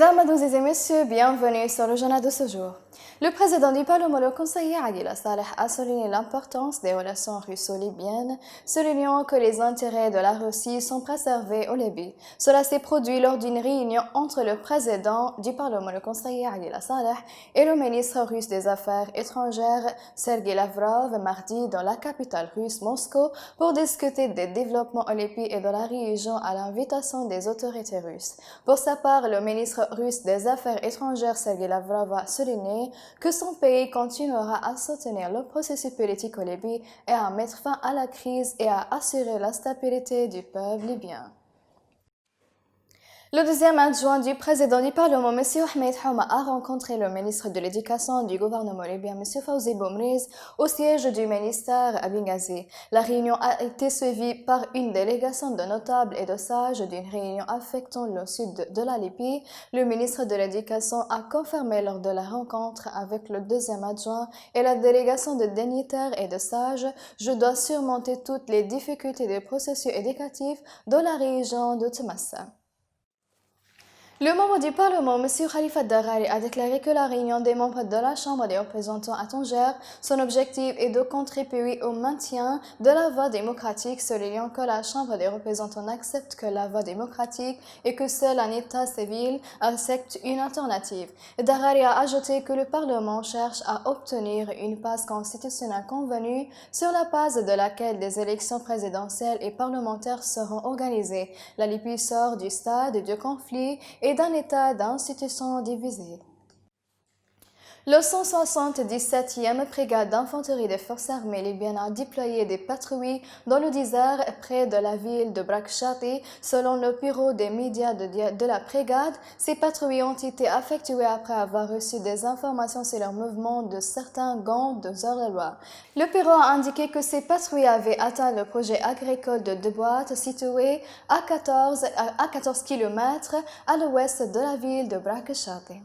Mesdames, Mademoiselles et Messieurs, bienvenue sur le journal de ce jour. Le président du Parlement, le conseiller Adil Saleh, a souligné l'importance des relations russo-libyennes, soulignant que les intérêts de la Russie sont préservés au Libye. Cela s'est produit lors d'une réunion entre le président du Parlement, le conseiller Adil Saleh, et le ministre russe des Affaires étrangères, Sergei Lavrov, mardi dans la capitale russe, Moscou, pour discuter des développements au Libye et de la région à l'invitation des autorités russes. Pour sa part, le ministre russe des Affaires étrangères, Sergei Lavrov, a souligné que son pays continuera à soutenir le processus politique au Libye et à mettre fin à la crise et à assurer la stabilité du peuple libyen. Le deuxième adjoint du président du Parlement, M. Ahmed Houma, a rencontré le ministre de l'Éducation du gouvernement libyen, M. Fawzi Boumriz, au siège du ministère à Benghazi. La réunion a été suivie par une délégation de notables et de sages d'une réunion affectant le sud de la Libye. Le ministre de l'Éducation a confirmé lors de la rencontre avec le deuxième adjoint et la délégation de dignitaires et de sages: je dois surmonter toutes les difficultés du processus éducatif dans la région de Tmassa. Le membre du Parlement, M. Khalifa Darari, a déclaré que la réunion des membres de la Chambre des représentants à Tanger, son objectif est de contribuer au maintien de la voie démocratique, soulignant que la Chambre des représentants n'accepte que la voie démocratique et que seul un État civil accepte une alternative. Darari a ajouté que le Parlement cherche à obtenir une base constitutionnelle convenue sur la base de laquelle des élections présidentielles et parlementaires seront organisées. La Libye sort du stade du conflit et d'un état d'institutions divisées. Le 177e brigade d'infanterie des forces armées libyennes a déployé des patrouilles dans le désert près de la ville de Brakshati. Selon le bureau des médias de la brigade, ces patrouilles ont été effectuées après avoir reçu des informations sur le mouvement de certains gangs de hors-la-loi. Le bureau a indiqué que ces patrouilles avaient atteint le projet agricole de Deboite, situé à 14 km à l'ouest de la ville de Brakshati.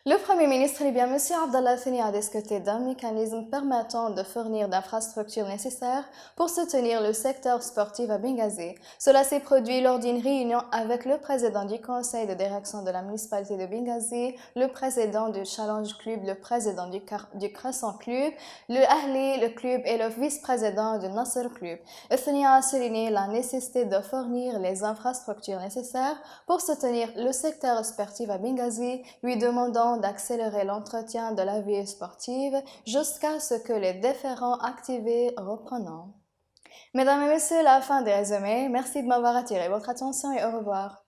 Le Premier ministre libyen, M. Abdallah Thani, a discuté d'un mécanisme permettant de fournir d'infrastructures nécessaires pour soutenir le secteur sportif à Benghazi. Cela s'est produit lors d'une réunion avec le président du conseil de direction de la municipalité de Benghazi, le président du Challenge Club, le président du Crescent Club, le Ahli, le club et le vice-président du Nasser Club. Thani a souligné la nécessité de fournir les infrastructures nécessaires pour soutenir le secteur sportif à Benghazi, lui demandant d'accélérer l'entretien de la vie sportive jusqu'à ce que les différents activités reprennent. Mesdames et messieurs, la fin des résumés. Merci de m'avoir attiré votre attention et au revoir.